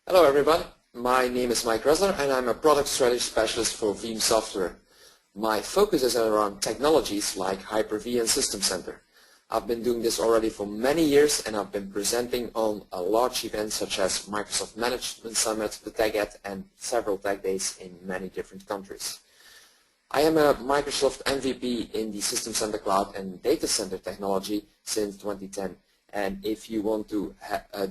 Hello everybody, my name is Mike Ressler and I'm a product strategy specialist for Veeam Software. My focus is around technologies like Hyper-V and System Center. I've been doing this already for many years and I've been presenting on a large events such as Microsoft Management Summit, the TechEd and several tech days in many different countries. I am a Microsoft MVP in the System Center Cloud and Data Center technology since 2010. And if you want to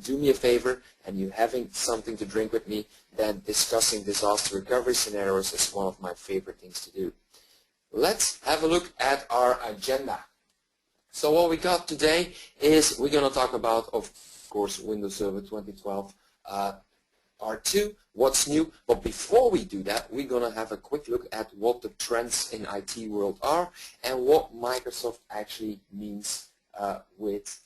do me a favor and you're having something to drink with me, then discussing disaster recovery scenarios is one of my favorite things to do. Let's have a look at our agenda. So what we got today is we're going to talk about, of course, Windows Server 2012 R2, what's new. But before we do that, we're going to have a quick look at what the trends in IT world are and what Microsoft actually means with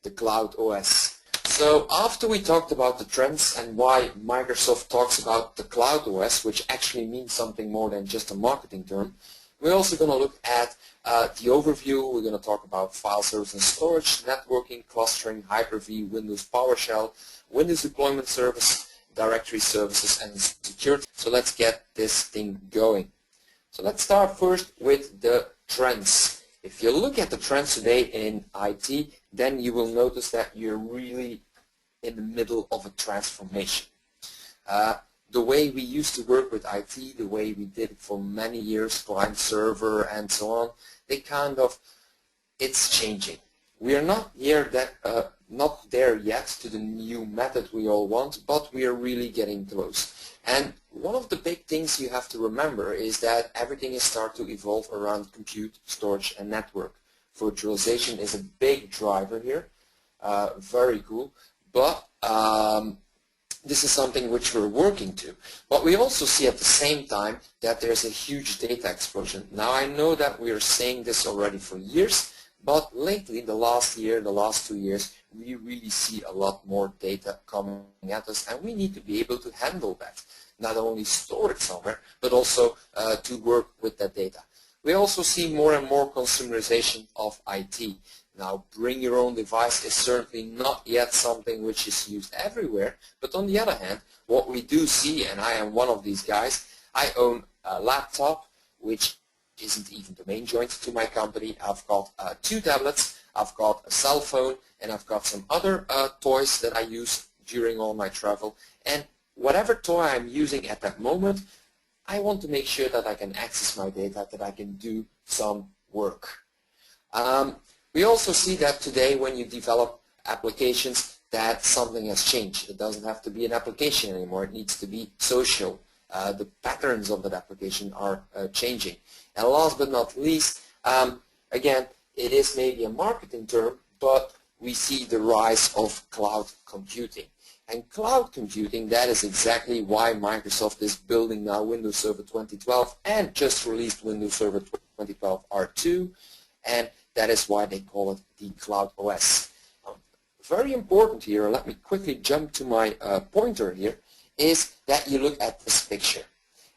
the Cloud OS. So after we talked about the trends and why Microsoft talks about the Cloud OS, which actually means something more than just a marketing term, we're also going to look at the overview. We're going to talk about file service and storage, networking, clustering, Hyper-V, Windows PowerShell, Windows deployment service, directory services, and security. So let's get this thing going. So let's start first with the trends. If you look at the trends today in IT, then you will notice that you're really in the middle of a transformation. The way we used to work with IT, the way we did it for many years, client server and so on, it's changing. We are not there yet to the new method we all want, but we are really getting close. And one of the big things you have to remember is that everything is starting to evolve around compute, storage, and network. Virtualization is a big driver here, very cool, but this is something which we're working to. But we also see at the same time that there's a huge data explosion. Now I know that we are saying this already for years, but lately, the last year, the last 2 years, we really see a lot more data coming at us, and we need to be able to handle that. Not only store it somewhere, but also to work with that data. We also see more and more consumerization of IT. Now, bring your own device is certainly not yet something which is used everywhere, but on the other hand, what we do see, and I am one of these guys, I own a laptop, which isn't even the main joint to my company. I've got 2 tablets, I've got a cell phone, and I've got some other toys that I use during all my travel. And whatever toy I'm using at that moment, I want to make sure that I can access my data, that I can do some work. We also see that today when you develop applications that something has changed. It doesn't have to be an application anymore, it needs to be social. The patterns of that application are changing. And last but not least, again, it is maybe a marketing term, but we see the rise of cloud computing. And cloud computing, that is exactly why Microsoft is building now Windows Server 2012 and just released Windows Server 2012 R2, and that is why they call it the Cloud OS. Very important here, let me quickly jump to my pointer here, is that you look at this picture.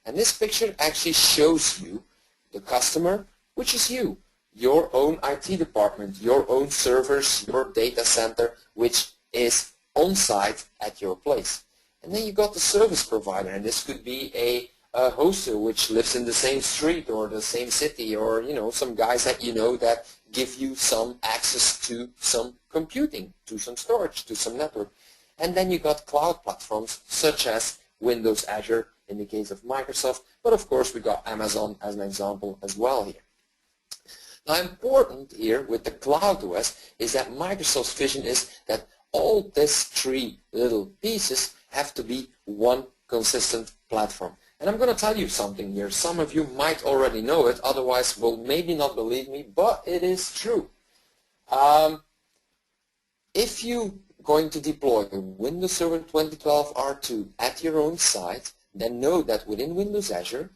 And this picture actually shows you the customer, which is you, your own IT department, your own servers, your data center, which is on site at your place. And then you got the service provider, and this could be a hoster which lives in the same street or the same city, or some guys that you know that give you some access to some computing, to some storage, to some network. And then you got cloud platforms such as Windows Azure in the case of Microsoft, but of course we got Amazon as an example as well here. Now important here with the Cloud OS is that Microsoft's vision is that all these 3 little pieces have to be one consistent platform. And I'm going to tell you something here. Some of you might already know it, otherwise will maybe not believe me, but it is true. If you going to deploy Windows Server 2012 R2 at your own site, then know that within Windows Azure,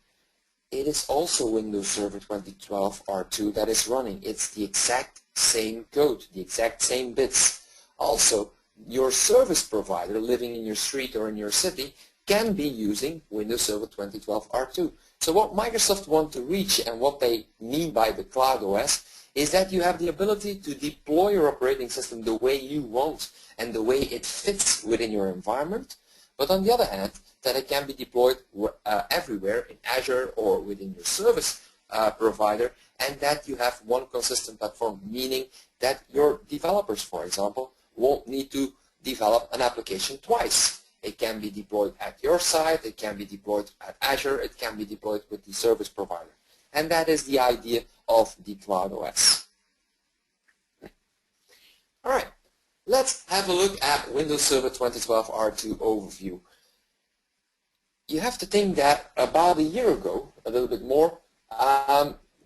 it is also Windows Server 2012 R2 that is running. It's the exact same code, the exact same bits. Also, your service provider living in your street or in your city can be using Windows Server 2012 R2. So what Microsoft want to reach and what they mean by the Cloud OS is that you have the ability to deploy your operating system the way you want and the way it fits within your environment. But on the other hand, that it can be deployed everywhere in Azure or within your service provider, and that you have one consistent platform, meaning that your developers, for example, won't need to develop an application twice. It can be deployed at your site, it can be deployed at Azure, it can be deployed with the service provider. And that is the idea of the Cloud OS. Alright, let's have a look at Windows Server 2012 R2 overview. You have to think that about a year ago, a little bit more,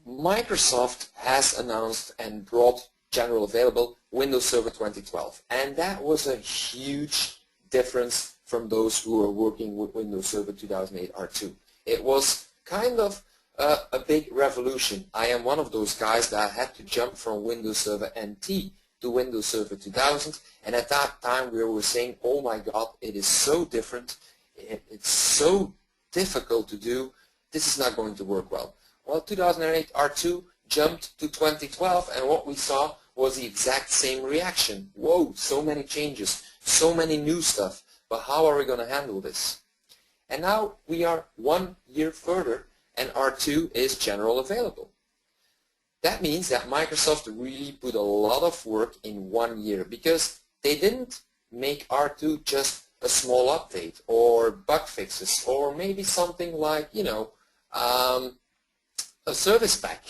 Microsoft has announced and brought general available Windows Server 2012. And that was a huge difference from those who were working with Windows Server 2008 R2. It was kind of a big revolution. I am one of those guys that had to jump from Windows Server NT to Windows Server 2000, and at that time we were saying, oh my god, it is so different, it's so difficult to do, this is not going to work well. Well, 2008 R2 jumped to 2012, and what we saw was the exact same reaction. Whoa, so many changes, so many new stuff, but how are we going to handle this? And now we are 1 year further, and R2 is general available. That means that Microsoft really put a lot of work in 1 year, because they didn't make R2 just a small update or bug fixes or maybe something like, you know, a service pack.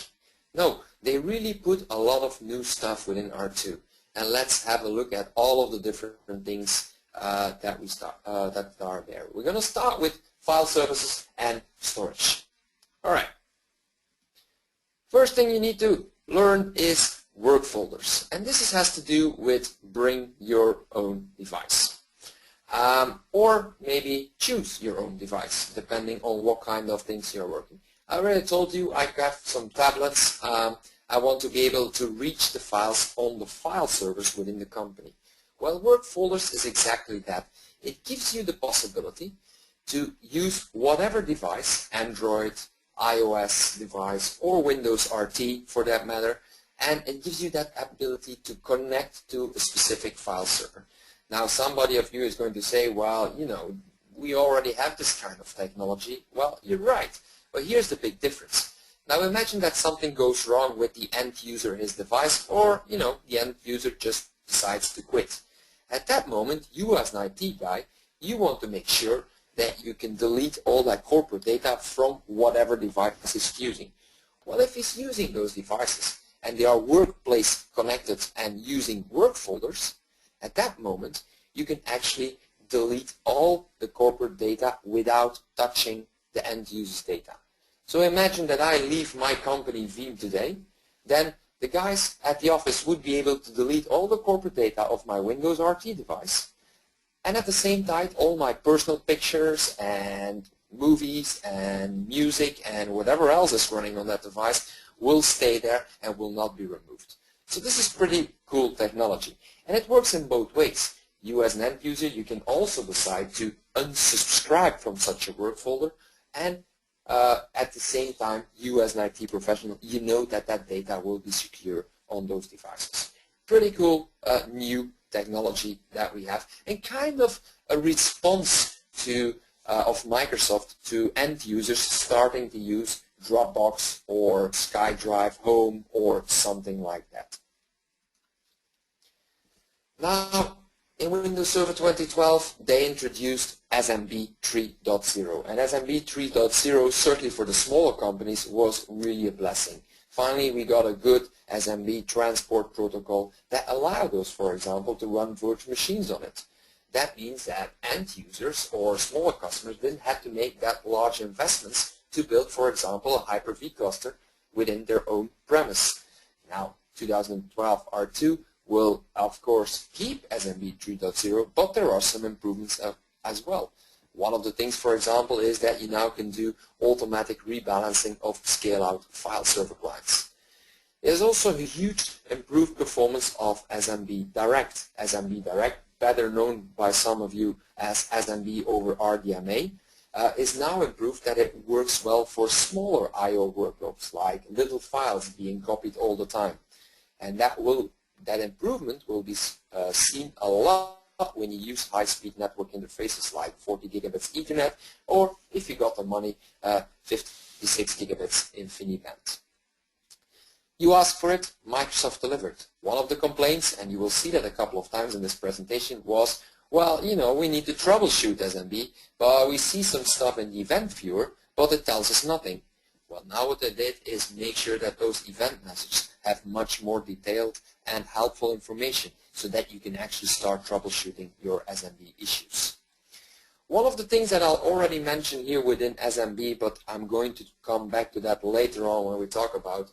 No, they really put a lot of new stuff within R2. And let's have a look at all of the different things that are there. We're going to start with file services and storage. Alright. First thing you need to learn is work folders. And this has to do with bring your own device. Or maybe choose your own device, depending on what kind of things you're working. I already told you I got some tablets. I want to be able to reach the files on the file servers within the company. Well, work folders is exactly that. It gives you the possibility to use whatever device, Android, iOS device, or Windows RT for that matter, and it gives you that ability to connect to a specific file server. Now, somebody of you is going to say, well, you know, we already have this kind of technology. Well, you're right. But here's the big difference. Now imagine that something goes wrong with the end user, his device, or, you know, the end user just decides to quit. At that moment, you as an IT guy, you want to make sure that you can delete all that corporate data from whatever device he's using. Well, if he's using those devices and they are workplace connected and using work folders, at that moment, you can actually delete all the corporate data without touching the end user's data. So imagine that I leave my company Veeam today, then the guys at the office would be able to delete all the corporate data of my Windows RT device, and at the same time all my personal pictures and movies and music and whatever else is running on that device will stay there and will not be removed. So this is pretty cool technology, and it works in both ways. You as an end user, you can also decide to unsubscribe from such a work folder, and at the same time, you as an IT professional, you know that that data will be secure on those devices. Pretty cool new technology that we have, and kind of a response to of Microsoft to end users starting to use Dropbox or SkyDrive Home or something like that. Now, in Windows Server 2012, they introduced SMB 3.0. And SMB 3.0, certainly for the smaller companies, was really a blessing. Finally, we got a good SMB transport protocol that allowed us, for example, to run virtual machines on it. That means that end users or smaller customers didn't have to make that large investments to build, for example, a Hyper-V cluster within their own premise. Now, 2012 R2 will, of course, keep SMB 3.0, but there are some improvements as well. One of the things, for example, is that you now can do automatic rebalancing of scale-out file server clients. There's also a huge improved performance of SMB Direct. SMB Direct, better known by some of you as SMB over RDMA, is now improved that it works well for smaller I/O workloads, like little files being copied all the time. And that improvement will be seen a lot when you use high-speed network interfaces like 40 gigabits Ethernet, or if you got the money, 56 gigabits InfiniBand. You asked for it, Microsoft delivered. One of the complaints, and you will see that a couple of times in this presentation, was, well, you know, we need to troubleshoot SMB, but we see some stuff in the event viewer, but it tells us nothing. Well, now what they did is make sure that those event messages have much more detailed and helpful information so that you can actually start troubleshooting your SMB issues. One of the things that I'll already mention here within SMB, but I'm going to come back to that later on when we talk about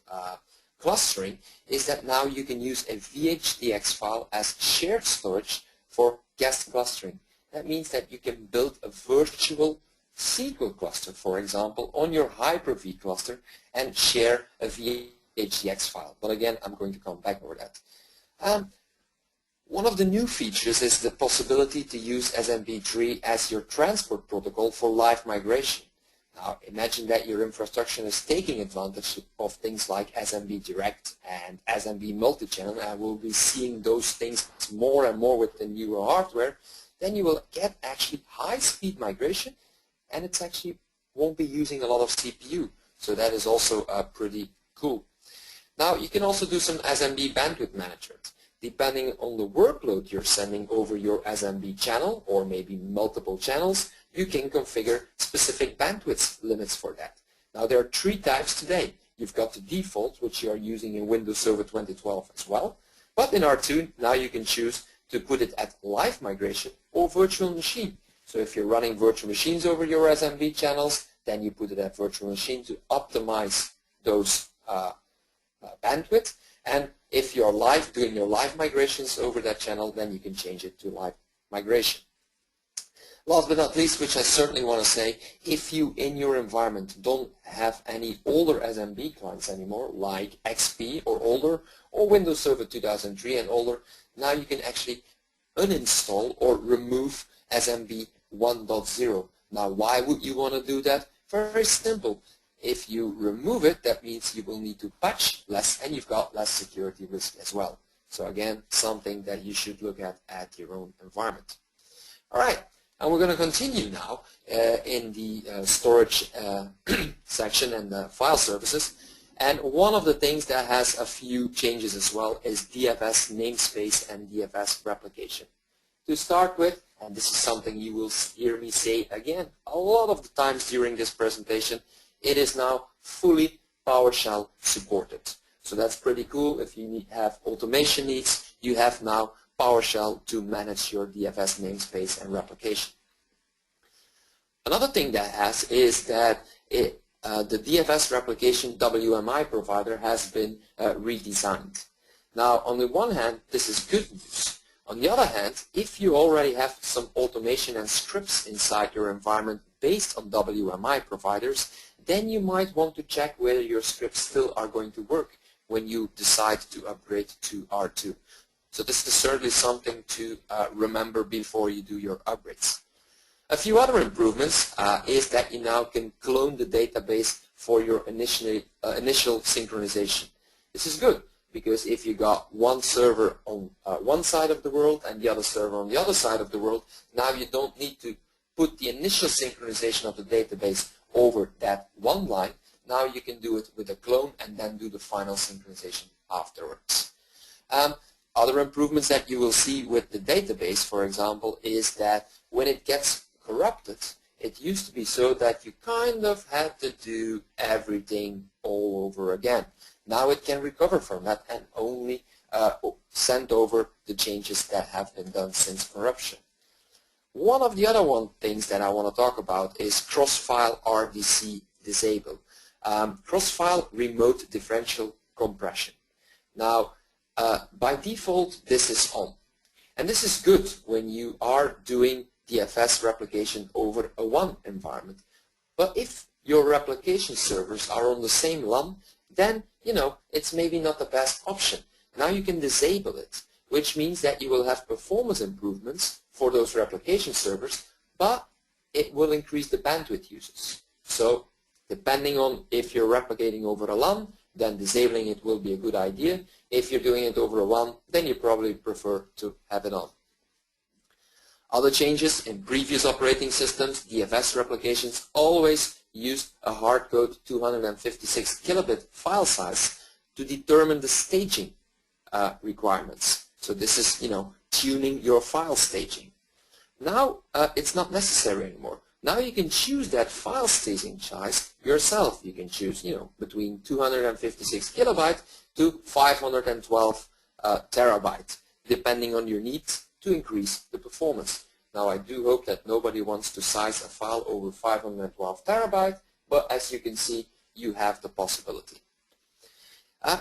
clustering, is that now you can use a VHDX file as shared storage for guest clustering. That means that you can build a virtual SQL cluster, for example, on your Hyper-V cluster and share a VHDX file. But again, I'm going to come back over that. One of the new features is the possibility to use SMB3 as your transport protocol for live migration. Now, imagine that your infrastructure is taking advantage of things like SMB Direct and SMB multi-channel, and we'll be seeing those things more and more with the newer hardware. Then you will get actually high-speed migration, and it actually won't be using a lot of CPU. So that is also pretty cool. Now, you can also do some SMB bandwidth management. Depending on the workload you're sending over your SMB channel, or maybe multiple channels, you can configure specific bandwidth limits for that. Now, there are three types today. You've got the default, which you are using in Windows Server 2012 as well. But in R2, now you can choose to put it at live migration or virtual machine. So if you're running virtual machines over your SMB channels, then you put it at virtual machine to optimize those bandwidth. And if you're doing your live migrations over that channel, then you can change it to live migration. Last but not least, which I certainly want to say, if you in your environment don't have any older SMB clients anymore, like XP or older, or Windows Server 2003 and older, now you can actually uninstall or remove SMB 1.0. Now, why would you want to do that? Very simple. If you remove it, that means you will need to patch less, and you've got less security risk as well. So again, something that you should look at your own environment. All right, and we're going to continue now in the storage section and the file services. And one of the things that has a few changes as well is DFS namespace and DFS replication. To start with, and this is something you will hear me say again a lot of the times during this presentation, it is now fully PowerShell supported. So that's pretty cool. If you have automation needs, you have now PowerShell to manage your DFS namespace and replication. Another thing that has is that the DFS replication WMI provider has been redesigned. Now, on the one hand, this is good news. On the other hand, if you already have some automation and scripts inside your environment based on WMI providers, then you might want to check whether your scripts still are going to work when you decide to upgrade to R2. So this is certainly something to remember before you do your upgrades. A few other improvements is that you now can clone the database for your initial synchronization. This is good because if you got one server on one side of the world and the other server on the other side of the world, now you don't need to put the initial synchronization of the database over that one line. Now you can do it with a clone and then do the final synchronization afterwards. Other improvements that you will see with the database, for example, is that when it gets corrupted, it used to be so that you kind of had to do everything all over again. Now it can recover from that and only send over the changes that have been done since corruption. One of the other things that I want to talk about is cross-file RDC disable. Cross-file remote differential compression. Now, by default, this is on. And this is good when you are doing DFS replication over a WAN environment. But if your replication servers are on the same LAN, then, it's maybe not the best option. Now you can disable it, which means that you will have performance improvements for those replication servers, but it will increase the bandwidth usage. So depending on if you're replicating over a LAN, then disabling it will be a good idea. If you're doing it over a WAN, then you probably prefer to have it on. Other changes in previous operating systems, DFS replications always used a hardcode 256 kilobit file size to determine the staging requirements. So this is, tuning your file staging. Now it's not necessary anymore. Now you can choose that file staging size yourself. You can choose, between 256 kilobyte to 512 terabyte, depending on your needs to increase the performance. Now I do hope that nobody wants to size a file over 512 terabyte, but as you can see, you have the possibility.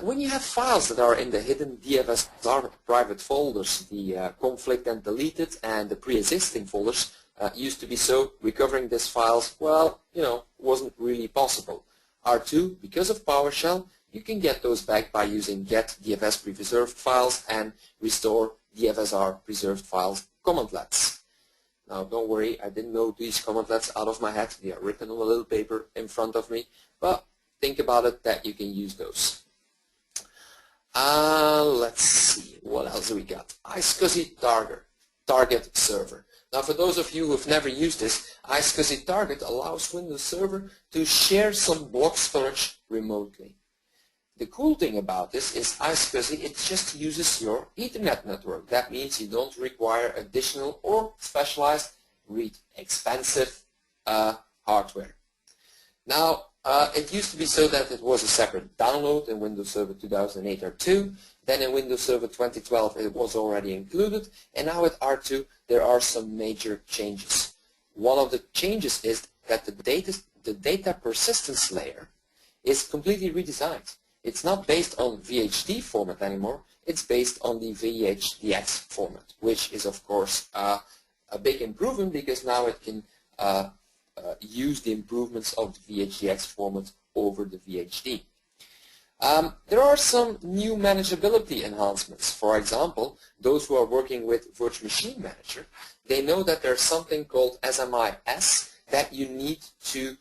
When you have files that are in the hidden DFS private folders, the conflict and deleted and the pre-existing folders used to be so, recovering these files, well, wasn't really possible. R2, because of PowerShell, you can get those back by using get DFS preserved files and restore DFSR preserved files commandlets. Now don't worry, I didn't know these commandlets out of my head. They are written on a little paper in front of me, but think about it that you can use those. Let's see, what else do we got? iSCSI target server. Now for those of you who have never used this, iSCSI target allows Windows Server to share some block storage remotely. The cool thing about this is iSCSI, it just uses your Ethernet network. That means you don't require additional or specialized, expensive hardware. Now, it used to be so that it was a separate download in Windows Server 2008 R2. Then in Windows Server 2012 it was already included, and now with R2 there are some major changes. One of the changes is that the data persistence layer is completely redesigned. It's not based on VHD format anymore, it's based on the VHDX format, which is of course a big improvement because now it can use the improvements of the VHDX format over the VHD. There are some new manageability enhancements. For example, those who are working with Virtual Machine Manager, they know that there's something called SMIS that you need to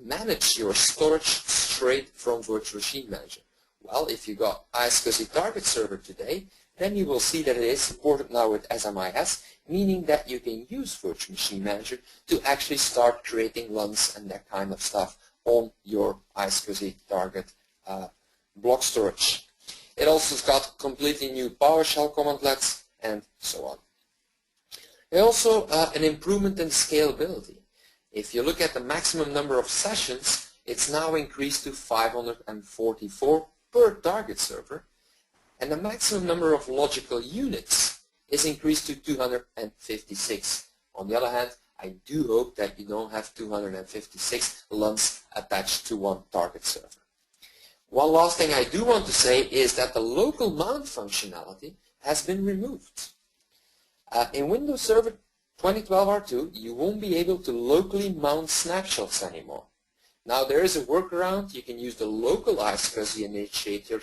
manage your storage straight from Virtual Machine Manager. Well, if you got iSCSI target server today, then you will see that it is supported now with SMIS, meaning that you can use Virtual Machine Manager to actually start creating LUNs and that kind of stuff on your iSCSI target block storage. It also has got completely new PowerShell commandlets and so on. There's also an improvement in scalability. If you look at the maximum number of sessions, it's now increased to 544 per target server, and the maximum number of logical units is increased to 256. On the other hand, I do hope that you don't have 256 LUNs attached to one target server. One last thing I do want to say is that the local mount functionality has been removed. In Windows Server 2012 R2, you won't be able to locally mount snapshots anymore. Now there is a workaround. You can use the local iSCSI initiator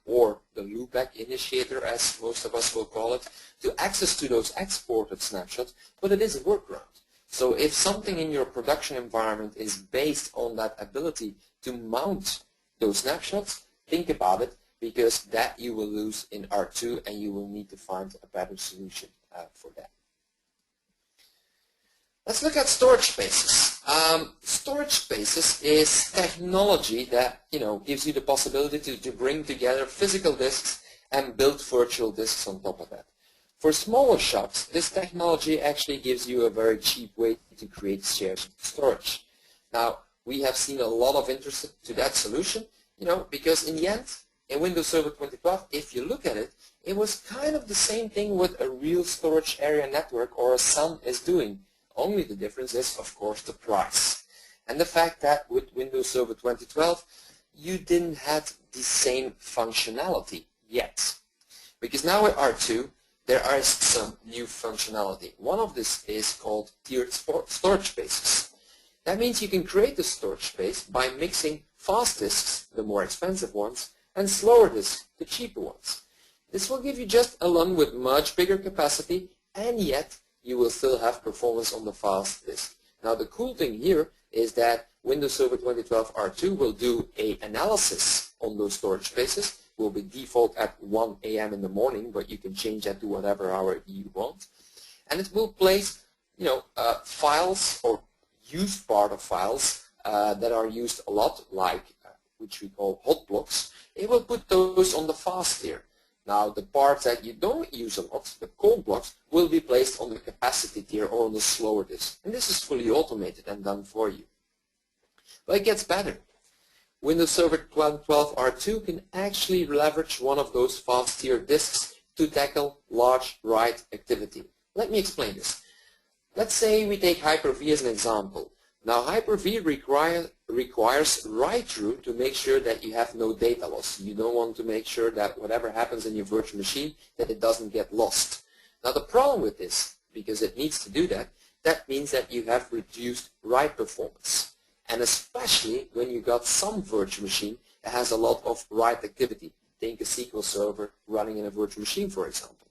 or the loopback initiator, as most of us will call it, to access to those exported snapshots, but it is a workaround. So if something in your production environment is based on that ability to mount those snapshots, think about it, because that you will lose in R2 and you will need to find a better solution for that. Let's look at storage spaces. Storage spaces is technology that gives you the possibility to bring together physical disks and build virtual disks on top of that. For smaller shops, this technology actually gives you a very cheap way to create shared storage. Now, we have seen a lot of interest to that solution, because in the end, in Windows Server 2012, if you look at it, it was kind of the same thing what a real storage area network or a SAN is doing. Only the difference is, of course, the price. And the fact that with Windows Server 2012, you didn't have the same functionality yet. Because now with R2, there is some new functionality. One of this is called tiered storage spaces. That means you can create a storage space by mixing fast disks, the more expensive ones, and slower disks, the cheaper ones. This will give you just a LUN with much bigger capacity, and yet you will still have performance on the fast disk. Now the cool thing here is that Windows Server 2012 R2 will do an analysis on those storage spaces. Will be default at 1 a.m. in the morning, but you can change that to whatever hour you want. And it will place, files or used part of files that are used a lot, like which we call hot blocks. It will put those on the fast tier. Now the parts that you don't use a lot, the cold blocks, will be placed on the capacity tier or on the slower disk. And this is fully automated and done for you. But it gets better. Windows Server 2012 R2 can actually leverage one of those fast tier disks to tackle large write activity. Let me explain this. Let's say we take Hyper-V as an example. Now Hyper-V requires write-through to make sure that you have no data loss. You don't want to make sure that whatever happens in your virtual machine, that it doesn't get lost. Now the problem with this, because it needs to do that, that means that you have reduced write performance. And especially when you got some virtual machine that has a lot of write activity. Think a SQL server running in a virtual machine, for example.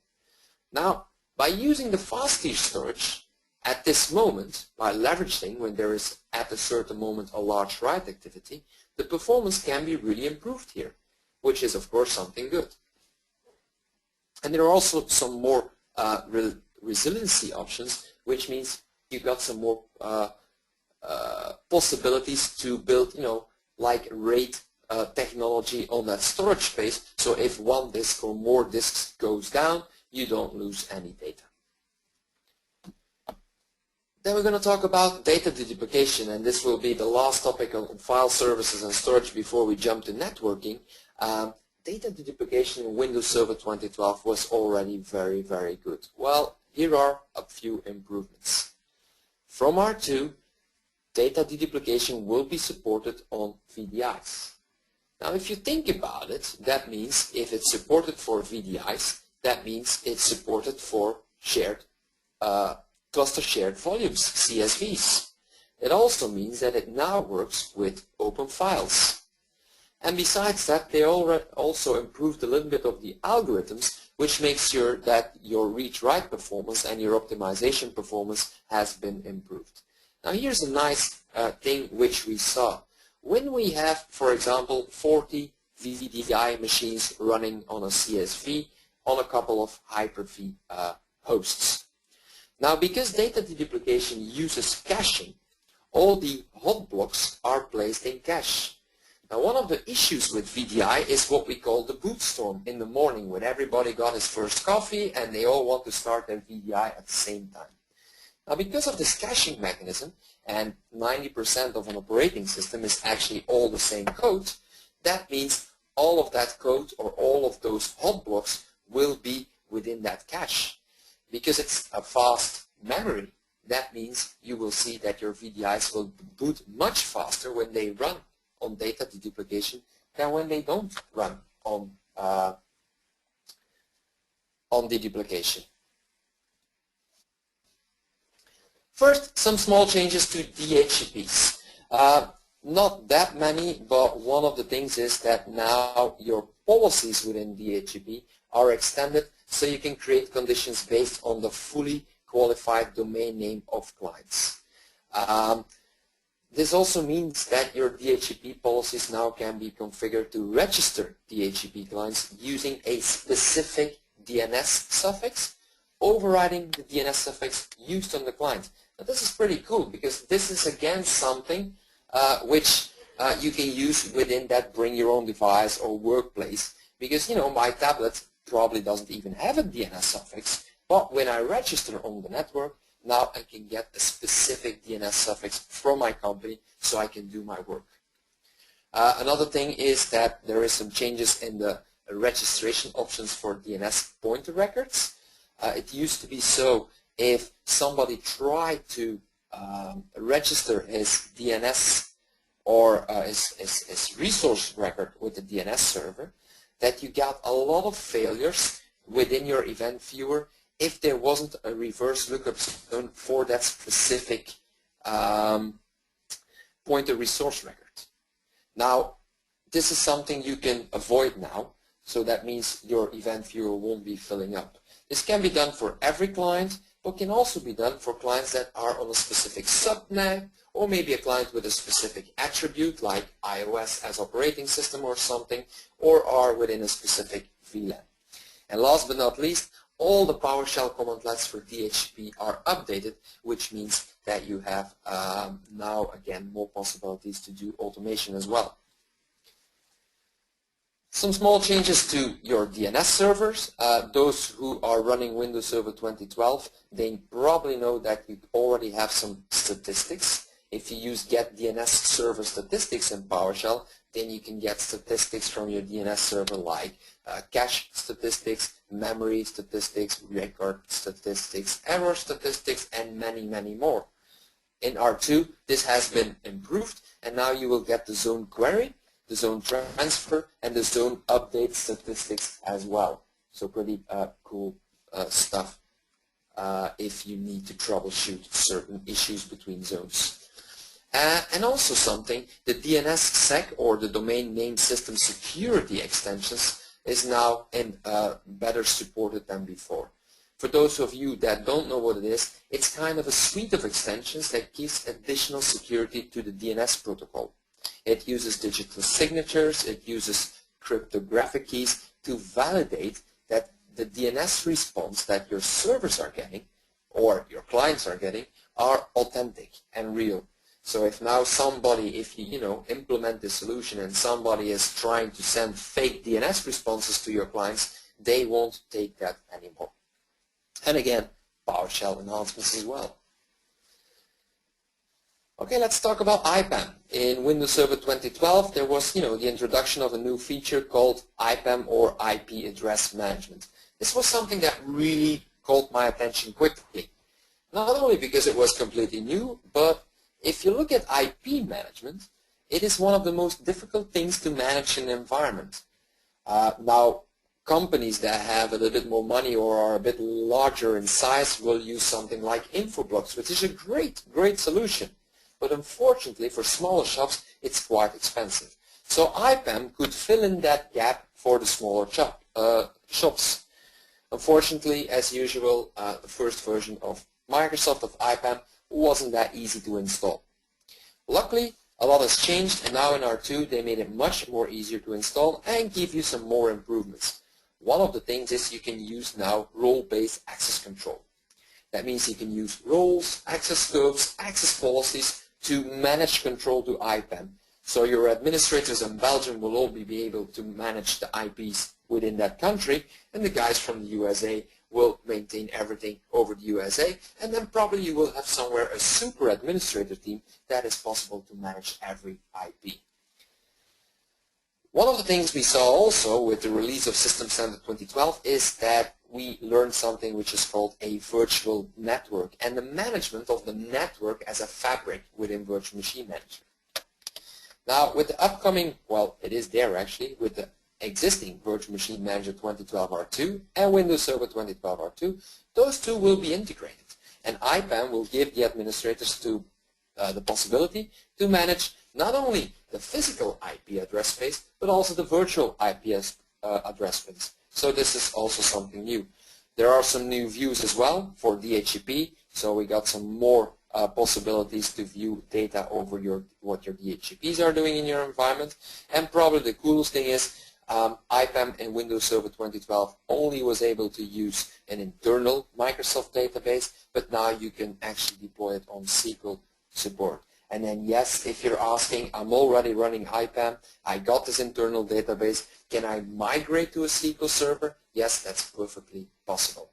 Now, by using the fast tier storage, at this moment, by leveraging when there is at a certain moment a large write activity, the performance can be really improved here, which is of course something good. And there are also some more resiliency options, which means you got some more possibilities to build, like RAID technology on that storage space. So if one disk or more disks goes down, you don't lose any data. Then we're going to talk about data deduplication, and this will be the last topic on file services and storage before we jump to networking. Data deduplication in Windows Server 2012 was already very, very good. Well, here are a few improvements. From R2, data deduplication will be supported on VDIs. Now if you think about it, that means if it's supported for VDIs, that means it's supported for shared cluster shared volumes, CSVs. It also means that it now works with open files. And besides that, they also improved a little bit of the algorithms, which makes sure that your read-write performance and your optimization performance has been improved. Now here's a nice thing which we saw. When we have, for example, 40 VDI machines running on a CSV on a couple of Hyper-V hosts. Now, because data deduplication uses caching, all the hot blocks are placed in cache. Now, one of the issues with VDI is what we call the boot storm in the morning, when everybody got his first coffee and they all want to start their VDI at the same time. Now, because of this caching mechanism, and 90% of an operating system is actually all the same code, that means all of that code or all of those hot blocks will be within that cache. Because it's a fast memory, that means you will see that your VDIs will boot much faster when they run on data deduplication than when they don't run on deduplication. First, some small changes to DHCPs. Not that many, but one of the things is that now your policies within DHCP are extended so you can create conditions based on the fully qualified domain name of clients. This also means that your DHCP policies now can be configured to register DHCP clients using a specific DNS suffix, overriding the DNS suffix used on the client. Now this is pretty cool because this is again something which you can use within that bring your own device or workplace, because my tablet probably doesn't even have a DNS suffix, but when I register on the network, now I can get a specific DNS suffix from my company so I can do my work. Another thing is that there is some changes in the registration options for DNS pointer records. It used to be so if somebody tried to register his DNS or his resource record with the DNS server, that you got a lot of failures within your event viewer if there wasn't a reverse lookup zone for that specific pointer resource record. Now, this is something you can avoid now, so that means your event viewer won't be filling up. This can be done for every client, but can also be done for clients that are on a specific subnet, or maybe a client with a specific attribute like iOS as operating system or something, or are within a specific VLAN. And last but not least, all the PowerShell commandlets for DHCP are updated, which means that you have now again more possibilities to do automation as well. Some small changes to your DNS servers. Those who are running Windows Server 2012, they probably know that you already have some statistics. If you use get DNS server statistics in PowerShell, then you can get statistics from your DNS server like cache statistics, memory statistics, record statistics, error statistics, and many, many more. In R2, this has been improved, and now you will get the zone query, the zone transfer, and the zone update statistics as well. So pretty cool stuff if you need to troubleshoot certain issues between zones. And also something, the DNSSEC or the Domain Name System Security extensions is now better supported than before. For those of you that don't know what it is, it's kind of a suite of extensions that gives additional security to the DNS protocol. It uses digital signatures, it uses cryptographic keys to validate that the DNS response that your servers are getting or your clients are getting are authentic and real. So if now somebody, if you implement this solution and somebody is trying to send fake DNS responses to your clients, they won't take that anymore. And again, PowerShell enhancements as well. Okay, let's talk about IPAM. In Windows Server 2012, there was, the introduction of a new feature called IPAM or IP Address Management. This was something that really caught my attention quickly. Not only because it was completely new, but if you look at IP management, it is one of the most difficult things to manage in an environment. Now, companies that have a little bit more money or are a bit larger in size will use something like Infoblox, which is a great solution. But unfortunately, for smaller shops, it's quite expensive. So IPAM could fill in that gap for the smaller shops. Unfortunately, as usual, the first version of Microsoft of IPAM wasn't that easy to install. Luckily, a lot has changed, and now in R2 they made it much more easier to install and give you some more improvements. One of the things is you can use now role-based access control. That means you can use roles, access scopes, access policies to manage control to IPAM. So your administrators in Belgium will all be able to manage the IPs within that country, and the guys from the USA will maintain everything over the USA, and then probably you will have somewhere a super administrator team that is possible to manage every IP. One of the things we saw also with the release of System Standard 2012 is that we learned something which is called a virtual network and the management of the network as a fabric within virtual machine management. Now with the upcoming, well it is there actually, with the existing Virtual Machine Manager 2012 R2 and Windows Server 2012 R2, those two will be integrated. And IPAM will give the administrators the possibility to manage not only the physical IP address space, but also the virtual IP address space. So this is also something new. There are some new views as well for DHCP, so we got some more possibilities to view data over what your DHCPs are doing in your environment. And probably the coolest thing is IPAM in Windows Server 2012 only was able to use an internal Microsoft database, but now you can actually deploy it on SQL support. And then yes, if you're asking, I'm already running IPAM, I got this internal database, can I migrate to a SQL server? Yes, that's perfectly possible.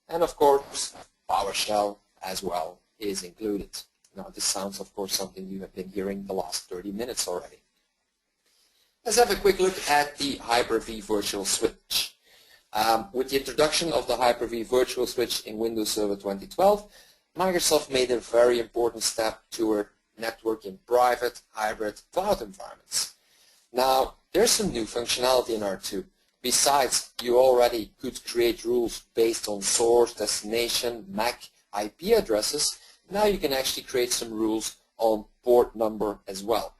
And of course, PowerShell as well is included. Now this sounds of course something you have been hearing the last 30 minutes already. Let's have a quick look at the Hyper-V Virtual Switch. With the introduction of the Hyper-V Virtual Switch in Windows Server 2012, Microsoft made a very important step toward networking private, hybrid, cloud environments. Now, there's some new functionality in R2. Besides, you already could create rules based on source, destination, MAC, IP addresses. Now you can actually create some rules on port number as well.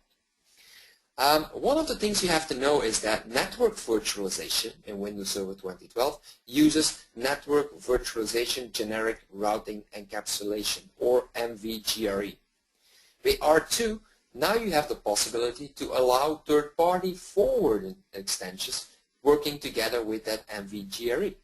One of the things you have to know is that network virtualization in Windows Server 2012 uses Network Virtualization Generic Routing Encapsulation, or MVGRE. With R2, now you have the possibility to allow third-party forwarding extensions working together with that MVGRE.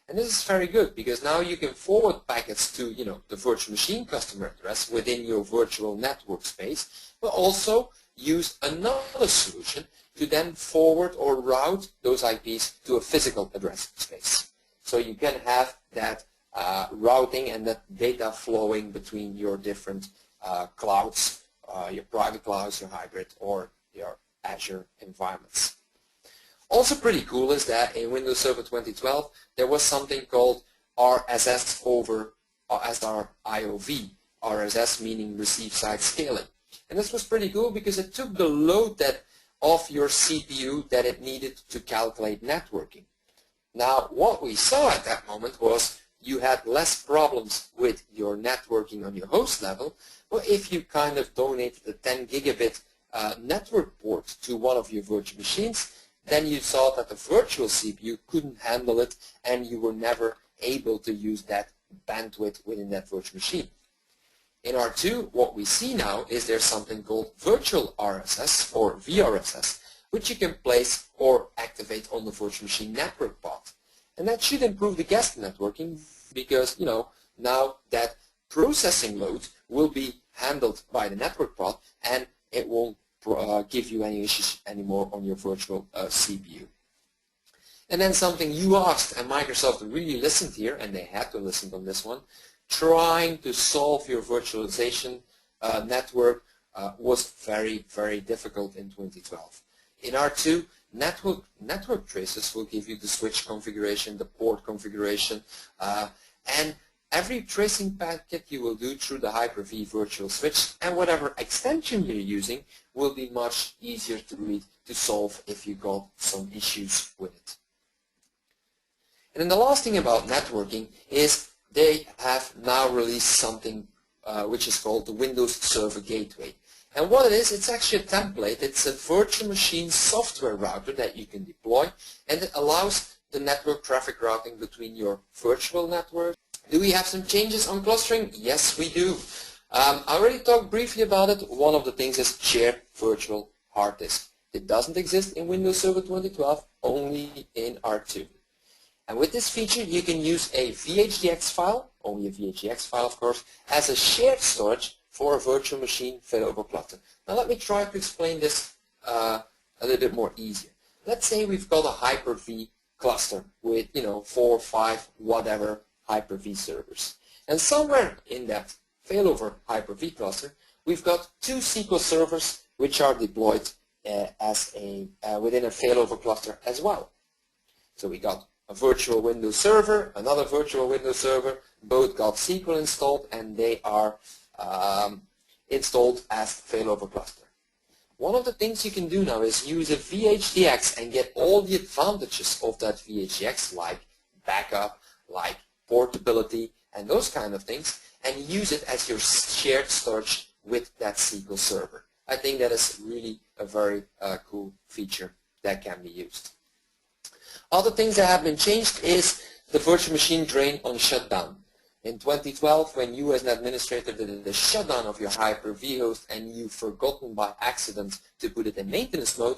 And this is very good because now you can forward packets to, the virtual machine customer address within your virtual network space, but also use another solution to then forward or route those IPs to a physical address space. So you can have that routing and that data flowing between your different clouds, your private clouds, your hybrid, or your Azure environments. Also pretty cool is that in Windows Server 2012 there was something called RSS over SRIOV, RSS meaning receive side scaling. And this was pretty cool because it took the load off your CPU that it needed to calculate networking. Now what we saw at that moment was you had less problems with your networking on your host level, but if you kind of donated a 10 gigabit network port to one of your virtual machines, then you saw that the virtual CPU couldn't handle it and you were never able to use that bandwidth within that virtual machine. In R2, what we see now is there's something called virtual RSS or VRSS, which you can place or activate on the virtual machine network path. And that should improve the guest networking because, now that processing load will be handled by the network path and it won't give you any issues anymore on your virtual CPU. And then something you asked, and Microsoft really listened here, and they had to listen on this one, trying to solve your virtualization network was very, very difficult in 2012. In R2, network traces will give you the switch configuration, the port configuration, and every tracing packet you will do through the Hyper-V virtual switch, and whatever extension you're using will be much easier to read to solve if you got some issues with it. And then the last thing about networking is they have now released something which is called the Windows Server Gateway. And what it is, it's actually a template. It's a virtual machine software router that you can deploy, and it allows the network traffic routing between your virtual network. Do we have some changes on clustering? Yes, we do. I already talked briefly about it. One of the things is shared virtual hard disk. It doesn't exist in Windows Server 2012, only in R2. And with this feature, you can use a VHDX file, only a VHDX file of course, as a shared storage for a virtual machine failover cluster. Now let me try to explain this a little bit more easier. Let's say we've got a Hyper-V cluster with 4, 5, whatever Hyper-V servers. And somewhere in that failover Hyper-V cluster, we've got 2 SQL servers which are deployed within a failover cluster as well. So we got a virtual Windows server, another virtual Windows server, both got SQL installed, and they are installed as failover cluster. One of the things you can do now is use a VHDX and get all the advantages of that VHDX, like backup, like portability, and those kind of things, and use it as your shared storage with that SQL server. I think that is really a very cool feature that can be used. Other things that have been changed is the virtual machine drain on shutdown. In 2012, when you as an administrator did the shutdown of your Hyper-V host and you've forgotten by accident to put it in maintenance mode,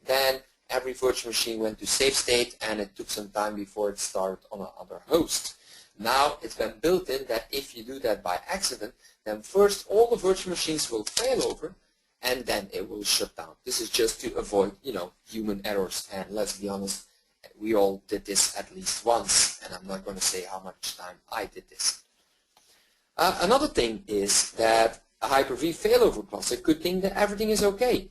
then every virtual machine went to safe state and it took some time before it started on another host. Now it's been built in that if you do that by accident, then first all the virtual machines will fail over and then it will shut down. This is just to avoid, human errors, and let's be honest, we all did this at least once, and I'm not going to say how much time I did this. Another thing is that a Hyper-V failover cluster could think that everything is okay,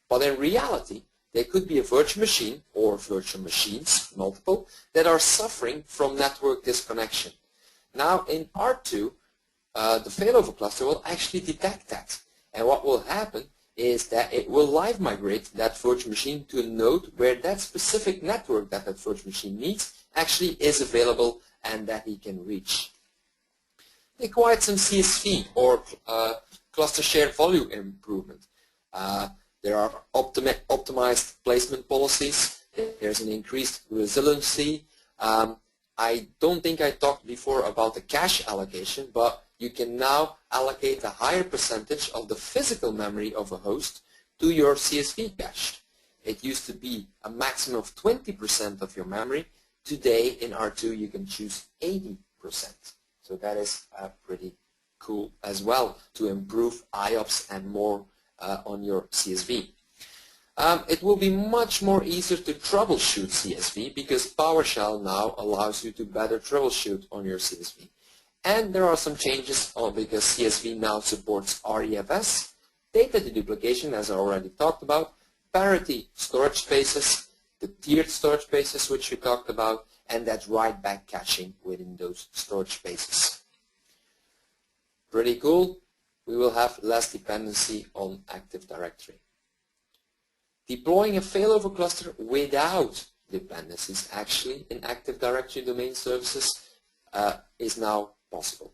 but in reality there could be a virtual machine or virtual machines, multiple, that are suffering from network disconnection. Now in R2, the failover cluster will actually detect that, and what will happen is that it will live migrate that virtual machine to a node where that specific network that virtual machine needs actually is available and that he can reach. They acquired some CSV or cluster shared volume improvement. There are optimized placement policies. There's an increased resiliency. I don't think I talked before about the cache allocation, but you can now allocate a higher percentage of the physical memory of a host to your CSV cache. It used to be a maximum of 20% of your memory. Today in R2 you can choose 80%. So that is pretty cool as well to improve IOPS and more on your CSV. It will be much more easier to troubleshoot CSV because PowerShell now allows you to better troubleshoot on your CSV. And there are some changes because CSV now supports REFS, data deduplication as I already talked about, parity storage spaces, the tiered storage spaces which we talked about, and that write-back caching within those storage spaces. Pretty cool. We will have less dependency on Active Directory. Deploying a failover cluster without dependencies actually in Active Directory domain services is now possible.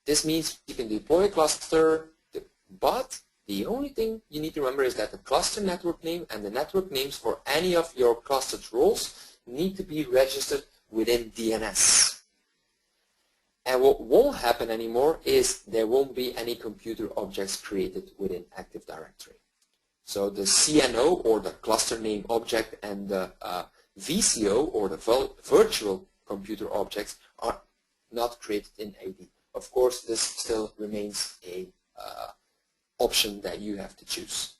This means you can deploy a cluster, but the only thing you need to remember is that the cluster network name and the network names for any of your clustered roles need to be registered within DNS. And what won't happen anymore is there won't be any computer objects created within Active Directory. So the CNO or the cluster name object and the VCO or the virtual computer objects are not created in AD. Of course, this still remains a option that you have to choose.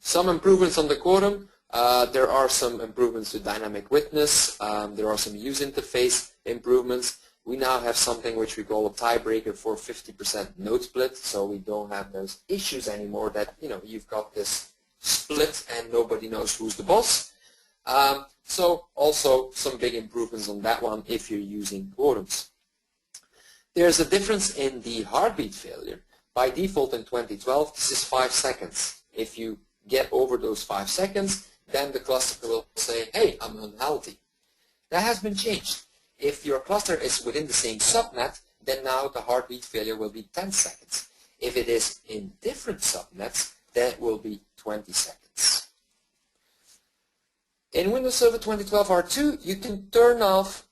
Some improvements on the quorum. There are some improvements to dynamic witness. There are some user interface improvements. We now have something which we call a tiebreaker for 50% node split, so we don't have those issues anymore that you've got this split and nobody knows who's the boss. So also some big improvements on that one if you're using quorums. There's a difference in the heartbeat failure. By default in 2012, this is 5 seconds. If you get over those 5 seconds, then the cluster will say, hey, I'm unhealthy. That has been changed. If your cluster is within the same subnet, then now the heartbeat failure will be 10 seconds. If it is in different subnets, then it will be 20 seconds. In Windows Server 2012 R2, you can turn off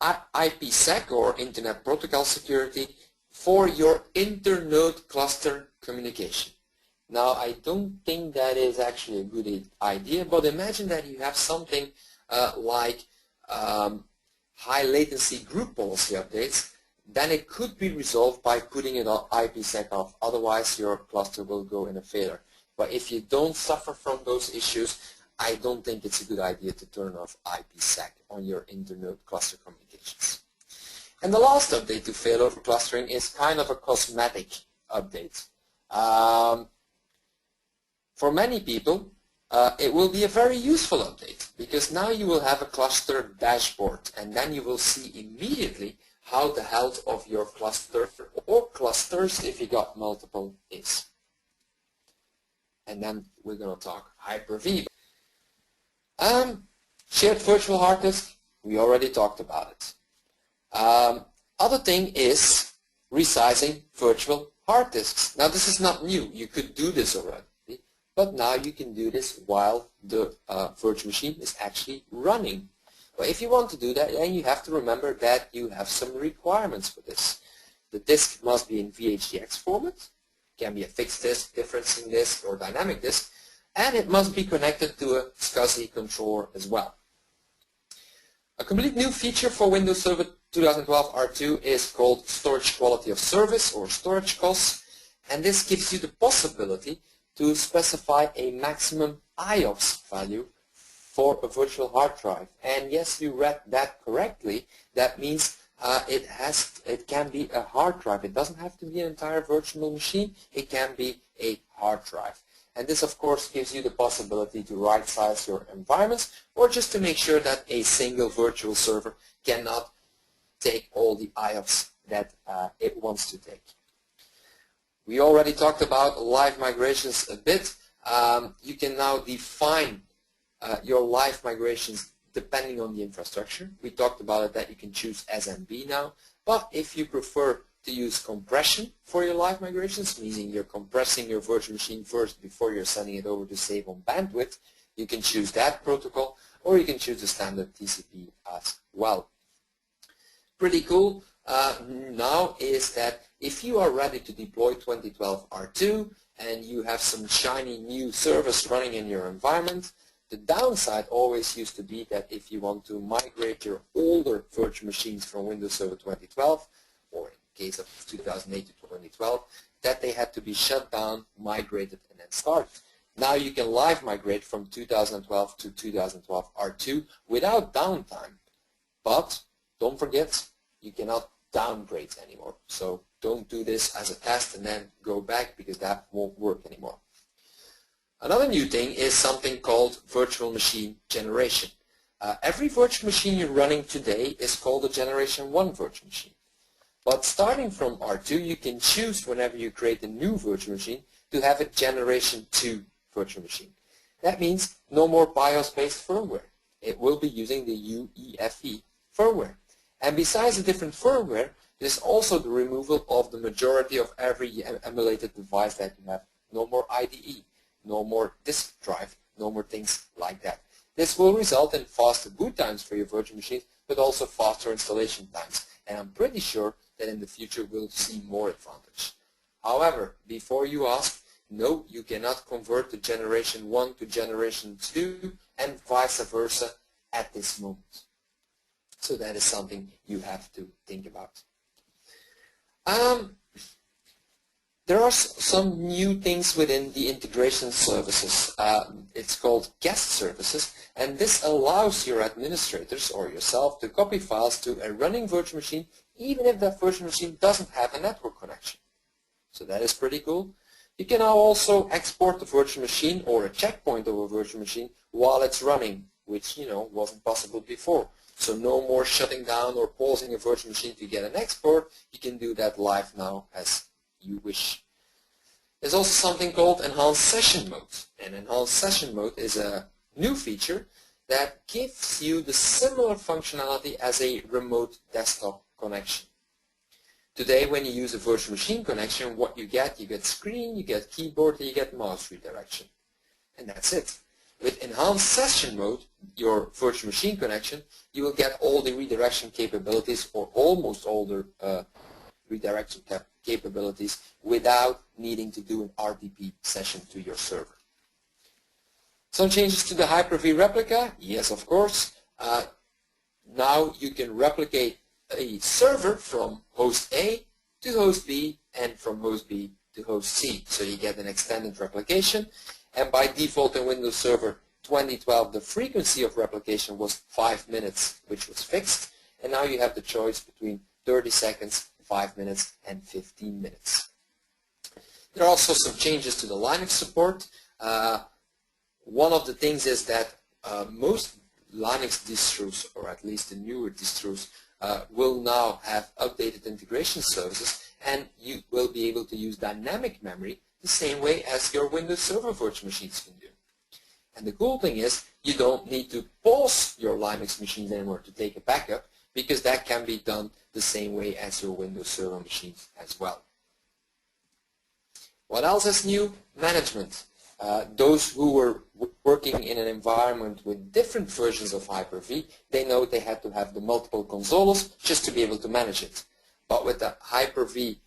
IPsec or Internet Protocol Security for your internode cluster communication. Now, I don't think that is actually a good idea, but imagine that you have something like high latency group policy updates, then it could be resolved by putting it on IPsec off. Otherwise, your cluster will go in a failure. But if you don't suffer from those issues, I don't think it's a good idea to turn off IPsec on your internode cluster communications. And the last update to failover clustering is kind of a cosmetic update. For many people, it will be a very useful update because now you will have a cluster dashboard and then you will see immediately how the health of your cluster or clusters, if you got multiple, is. And then we're going to talk Hyper-V. Shared virtual hard disk, we already talked about it. Other thing is resizing virtual hard disks. Now this is not new, you could do this already. But now you can do this while the virtual machine is actually running. But if you want to do that, then you have to remember that you have some requirements for this. The disk must be in VHDX format. It can be a fixed disk, differencing disk, or dynamic disk. And it must be connected to a SCSI controller as well. A complete new feature for Windows Server 2012 R2 is called Storage Quality of Service, or storage costs. And this gives you the possibility to specify a maximum IOPS value for a virtual hard drive. And yes, you read that correctly. That means it can be a hard drive. It doesn't have to be an entire virtual machine. It can be a hard drive. And this, of course, gives you the possibility to right-size your environments or just to make sure that a single virtual server cannot take all the IOPS that it wants to take. We already talked about live migrations a bit. You can now define your live migrations depending on the infrastructure. We talked about it that you can choose SMB now, but if you prefer to use compression for your live migrations, meaning you're compressing your virtual machine first before you're sending it over to save on bandwidth, you can choose that protocol, or you can choose the standard TCP as well. Pretty cool now is that if you are ready to deploy 2012 R2 and you have some shiny new service running in your environment, the downside always used to be that if you want to migrate your older virtual machines from Windows Server 2012, or in case of 2008 to 2012, that they had to be shut down, migrated, and then started. Now you can live migrate from 2012 to 2012 R2 without downtime. But don't forget, you cannot downgrade anymore. So don't do this as a test and then go back, because that won't work anymore. Another new thing is something called virtual machine generation. Every virtual machine you're running today is called a Generation 1 virtual machine. But starting from R2, you can choose whenever you create a new virtual machine to have a Generation 2 virtual machine. That means no more BIOS-based firmware. It will be using the UEFI firmware. And besides the different firmware, there's also the removal of the majority of every emulated device that you have. No more IDE, no more disk drive, no more things like that. This will result in faster boot times for your virtual machines, but also faster installation times. And I'm pretty sure that in the future we'll see more advantage. However, before you ask, no, you cannot convert the Generation 1 to Generation 2 and vice versa at this moment. So that is something you have to think about. There are some new things within the integration services. It's called guest services, and this allows your administrators or yourself to copy files to a running virtual machine even if that virtual machine doesn't have a network connection. So that is pretty cool. You can now also export the virtual machine or a checkpoint of a virtual machine while it's running, which wasn't possible before. So no more shutting down or pausing a virtual machine to get an export. You can do that live now as you wish. There's also something called Enhanced Session Mode. And Enhanced Session Mode is a new feature that gives you the similar functionality as a remote desktop connection. Today, when you use a virtual machine connection, what you get screen, you get keyboard, and you get mouse redirection. And that's it. With Enhanced Session Mode, your virtual machine connection, you will get all the redirection capabilities, or almost all the redirection capabilities, without needing to do an RDP session to your server. Some changes to the Hyper-V replica? Yes, of course. Now you can replicate a server from host A to host B and from host B to host C. So you get an extended replication. And by default in Windows Server 2012, the frequency of replication was 5 minutes, which was fixed. And now you have the choice between 30 seconds, 5 minutes, and 15 minutes. There are also some changes to the Linux support. One of the things is that most Linux distros, or at least the newer distros, will now have updated integration services, and you will be able to use dynamic memory the same way as your Windows Server virtual machines can do. And the cool thing is, you don't need to pause your Linux machines anymore to take a backup, because that can be done the same way as your Windows Server machines as well. What else is new? Management. Those who were working in an environment with different versions of Hyper-V, they know they had to have the multiple consoles just to be able to manage it. But with the Hyper-V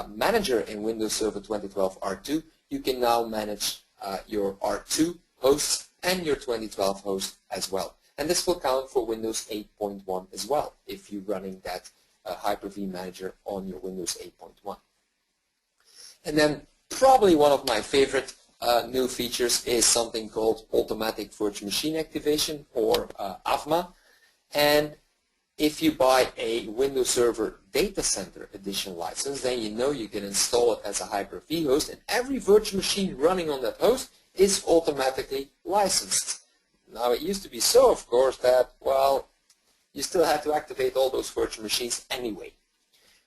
manager in Windows Server 2012 R2, you can now manage your R2 hosts and your 2012 host as well. And this will count for Windows 8.1 as well, if you're running that Hyper-V manager on your Windows 8.1. And then probably one of my favorite new features is something called Automatic Virtual Machine Activation, or AVMA. And if you buy a Windows Server Data Center Edition license, then you know you can install it as a Hyper-V host, and every virtual machine running on that host is automatically licensed. Now, it used to be so, of course, that, well, you still had to activate all those virtual machines anyway.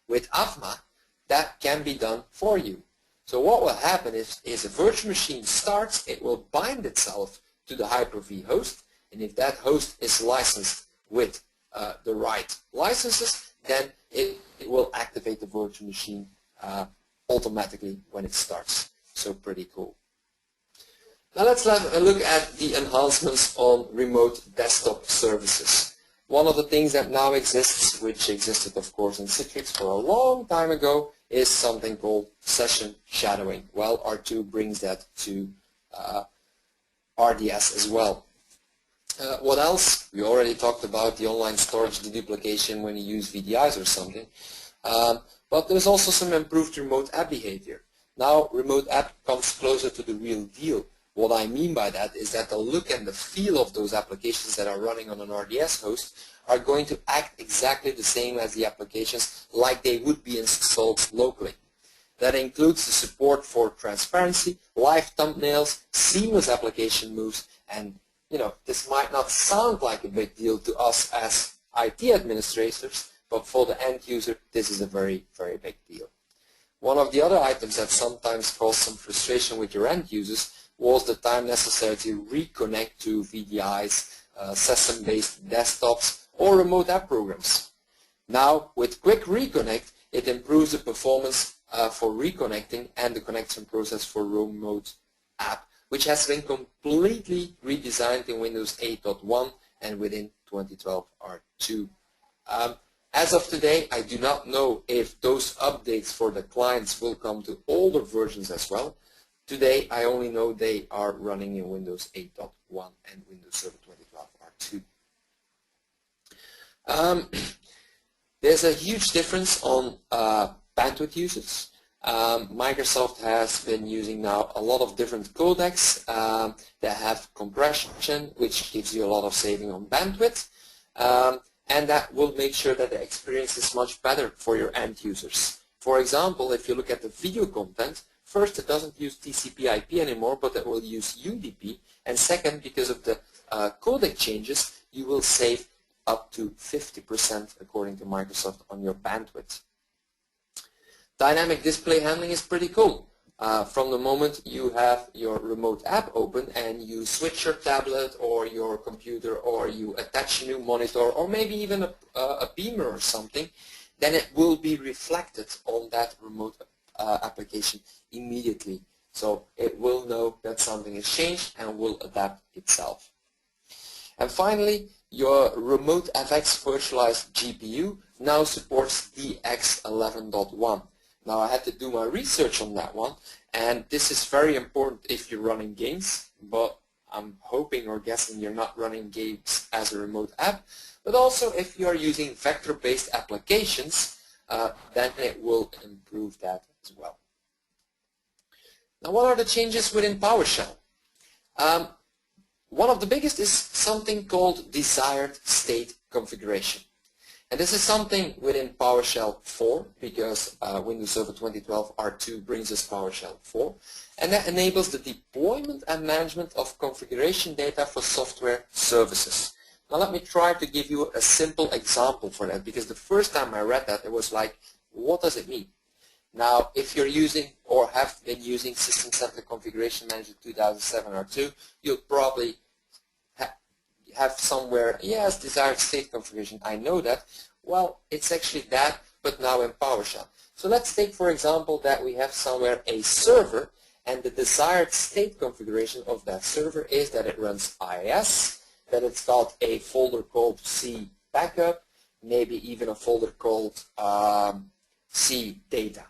With AVMA, that can be done for you. So what will happen is a virtual machine starts, it will bind itself to the Hyper-V host, and if that host is licensed with the right licenses, then it it will activate the virtual machine automatically when it starts. So pretty cool. Now let's have a look at the enhancements on remote desktop services. One of the things that now exists, which existed of course in Citrix for a long time ago, is something called session shadowing. Well, R2 brings that to RDS as well. What else? We already talked about the online storage deduplication when you use VDIs or something. But there's also some improved remote app behavior. Now remote app comes closer to the real deal. What I mean by that is that the look and the feel of those applications that are running on an RDS host are going to act exactly the same as the applications like they would be installed locally. That includes the support for transparency, live thumbnails, seamless application moves, and this might not sound like a big deal to us as IT administrators, but for the end user this is a very, very big deal. One of the other items that sometimes caused some frustration with your end users was the time necessary to reconnect to VDIs, SESM-based desktops, or remote app programs. Now, with Quick Reconnect, it improves the performance for reconnecting and the connection process for remote app, which has been completely redesigned in Windows 8.1 and within 2012 R2. As of today, I do not know if those updates for the clients will come to older versions as well. Today, I only know they are running in Windows 8.1 and Windows Server 2012 R2. There's a huge difference on bandwidth usage. Microsoft has been using now a lot of different codecs that have compression, which gives you a lot of saving on bandwidth. And that will make sure that the experience is much better for your end users. For example, if you look at the video content, first, it doesn't use TCP/IP anymore, but it will use UDP. And second, because of the codec changes, you will save up to 50% according to Microsoft on your bandwidth. Dynamic display handling is pretty cool. From the moment you have your remote app open and you switch your tablet or your computer or you attach a new monitor or maybe even a beamer or something, then it will be reflected on that remote application immediately. So it will know that something has changed and will adapt itself. And finally, your remote FX virtualized GPU now supports DX11.1. Now I had to do my research on that one, and this is very important if you're running games, but I'm hoping or guessing you're not running games as a remote app, but also if you are using vector-based applications, then it will improve that as well. Now what are the changes within PowerShell? One of the biggest is something called desired state configuration. And this is something within PowerShell 4 because Windows Server 2012 R2 brings us PowerShell 4, and that enables the deployment and management of configuration data for software services. Now let me try to give you a simple example for that, because the first time I read that it was like, what does it mean? Now if you're using or have been using System Center Configuration Manager 2007 R2, you'll probably have somewhere, yes, desired state configuration, I know that. Well, it's actually that, but now in PowerShell. So let's take, for example, that we have somewhere a server, and the desired state configuration of that server is that it runs IIS, that it's got a folder called C backup, maybe even a folder called C data.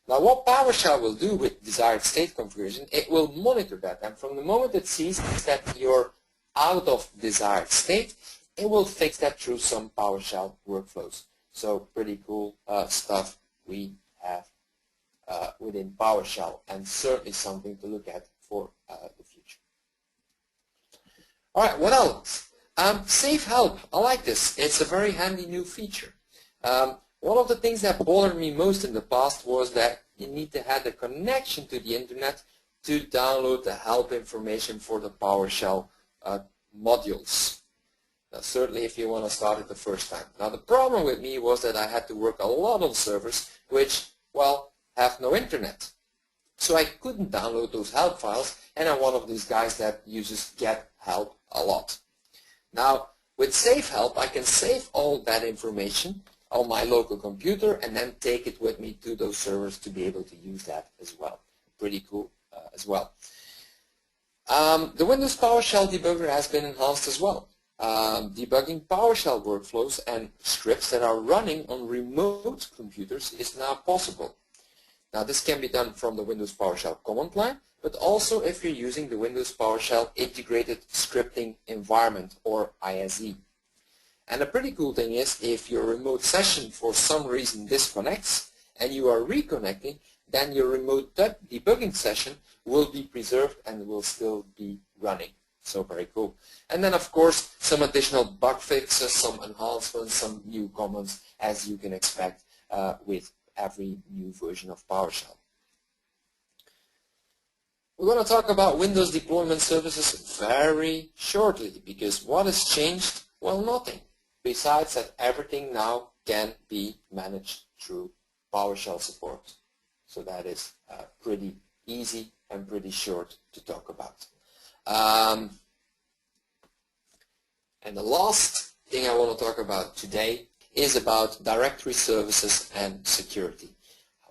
Now what PowerShell will do with desired state configuration, it will monitor that, and from the moment it sees that you're out of desired state, it will fix that through some PowerShell workflows. So pretty cool stuff we have within PowerShell, and certainly something to look at for the future. Alright, what else? Safe help. I like this. It's a very handy new feature. One of the things that bothered me most in the past was that you need to have a connection to the internet to download the help information for the PowerShell modules. Now, certainly if you want to start it the first time. Now the problem with me was that I had to work a lot on servers which, well, have no internet. So I couldn't download those help files, and I'm one of these guys that uses get help a lot. Now with Save Help I can save all that information on my local computer and then take it with me to those servers to be able to use that as well. Pretty cool as well. The Windows PowerShell debugger has been enhanced as well. Debugging PowerShell workflows and scripts that are running on remote computers is now possible. Now this can be done from the Windows PowerShell command line, but also if you're using the Windows PowerShell Integrated Scripting Environment, or ISE. And a pretty cool thing is, if your remote session for some reason disconnects and you are reconnecting, then your remote debugging session will be preserved and will still be running. So very cool. And then of course some additional bug fixes, some enhancements, some new comments, as you can expect with every new version of PowerShell. We're going to talk about Windows deployment services very shortly, because what has changed? Well, nothing. Besides that everything now can be managed through PowerShell support. So that is pretty easy and pretty short to talk about. And the last thing I want to talk about today is about directory services and security.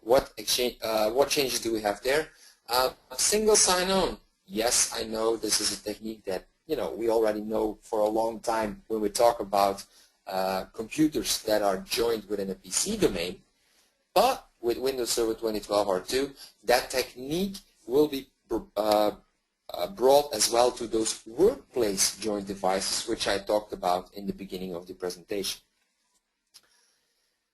What changes do we have there? A single sign-on. Yes, I know this is a technique that we already know for a long time when we talk about computers that are joined within a PC domain. But with Windows Server 2012 R2, that technique will be brought as well to those workplace joint devices, which I talked about in the beginning of the presentation.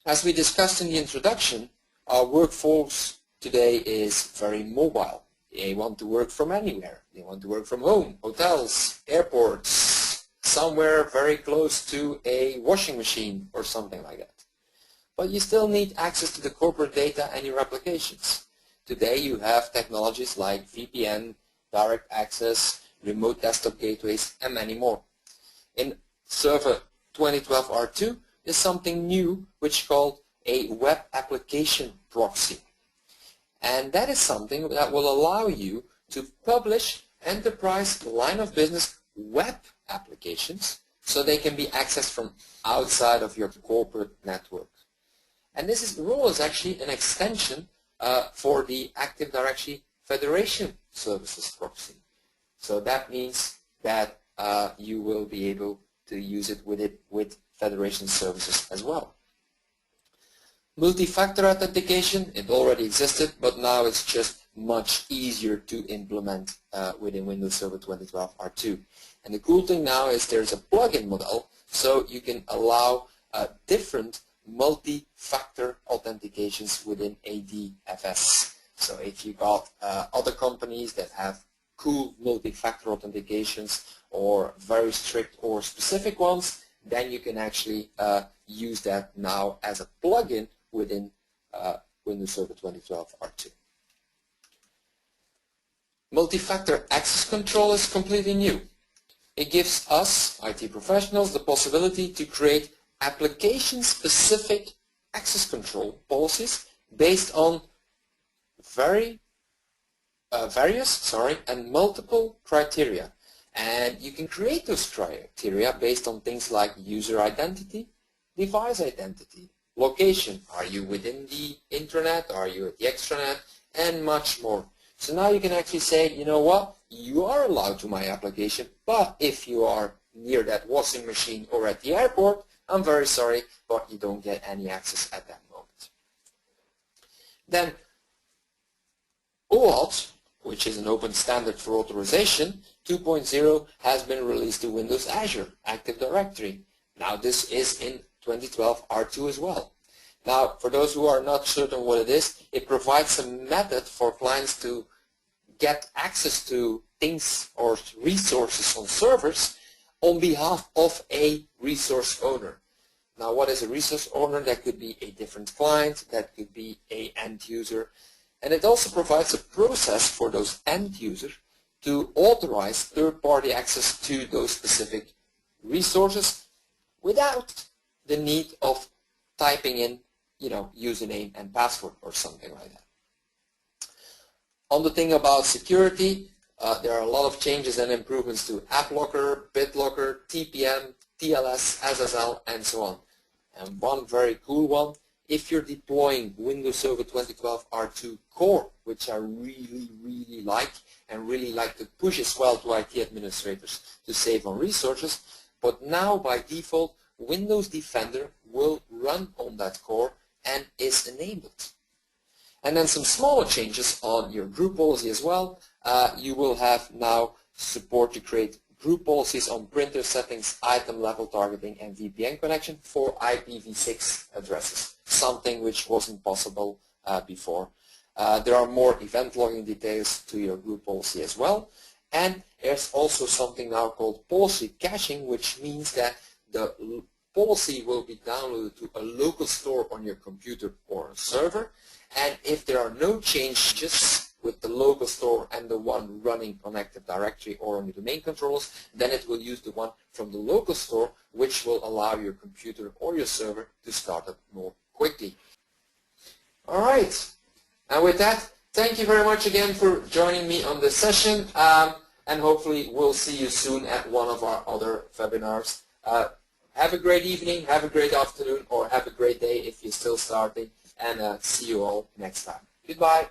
As we discussed in the introduction, our workforce today is very mobile. They want to work from anywhere. They want to work from home, hotels, airports, somewhere very close to a washing machine or something like that. But you still need access to the corporate data and your applications. Today you have technologies like VPN, direct access, remote desktop gateways, and many more. In Server 2012 R2 is something new which is called a web application proxy. And that is something that will allow you to publish enterprise line of business web applications so they can be accessed from outside of your corporate network. And this role is actually an extension for the Active Directory Federation Services proxy. So that means that you will be able to use it with Federation services as well. Multi-factor authentication, it already existed, but now it's just much easier to implement within Windows Server 2012 R2. And the cool thing now is there's a plugin model, so you can allow different multi-factor authentications within ADFS. So if you got other companies that have cool multi-factor authentications or very strict or specific ones, then you can actually use that now as a plugin within Windows Server 2012 R2. Multi-factor access control is completely new. It gives us, IT professionals, the possibility to create application-specific access control policies based on various and multiple criteria. And you can create those criteria based on things like user identity, device identity, location, are you within the intranet, are you at the extranet, and much more. So now you can actually say, you know what, you are allowed to my application, but if you are near that washing machine or at the airport, I'm very sorry, but you don't get any access at that moment. Then OAuth, which is an open standard for authorization, 2.0 has been released to Windows Azure Active Directory. Now this is in 2012 R2 as well. Now for those who are not certain what it is, it provides a method for clients to get access to things or resources on servers on behalf of a resource owner. Now what is a resource owner? That could be a different client, that could be an end user, and it also provides a process for those end users to authorize third-party access to those specific resources without the need of typing in, username and password or something like that. On the thing about security, there are a lot of changes and improvements to AppLocker, BitLocker, TPM, TLS, SSL, and so on. And one very cool one, if you're deploying Windows Server 2012 R2 Core, which I really like and really like to push as well to IT administrators to save on resources, but now by default Windows Defender will run on that core and is enabled. And then some smaller changes on your group policy as well. You will have now support to create group policies on printer settings, item level targeting and VPN connection for IPv6 addresses, something which wasn't possible before. There are more event logging details to your group policy as well. And there's also something now called policy caching, which means that the policy will be downloaded to a local store on your computer or server. And if there are no changes with the local store and the one running on Active Directory or on your domain controllers, then it will use the one from the local store, which will allow your computer or your server to start up more quickly. Alright, and with that, thank you very much again for joining me on this session, and hopefully we'll see you soon at one of our other webinars. Have a great evening, have a great afternoon, or have a great day if you're still starting, and see you all next time. Goodbye.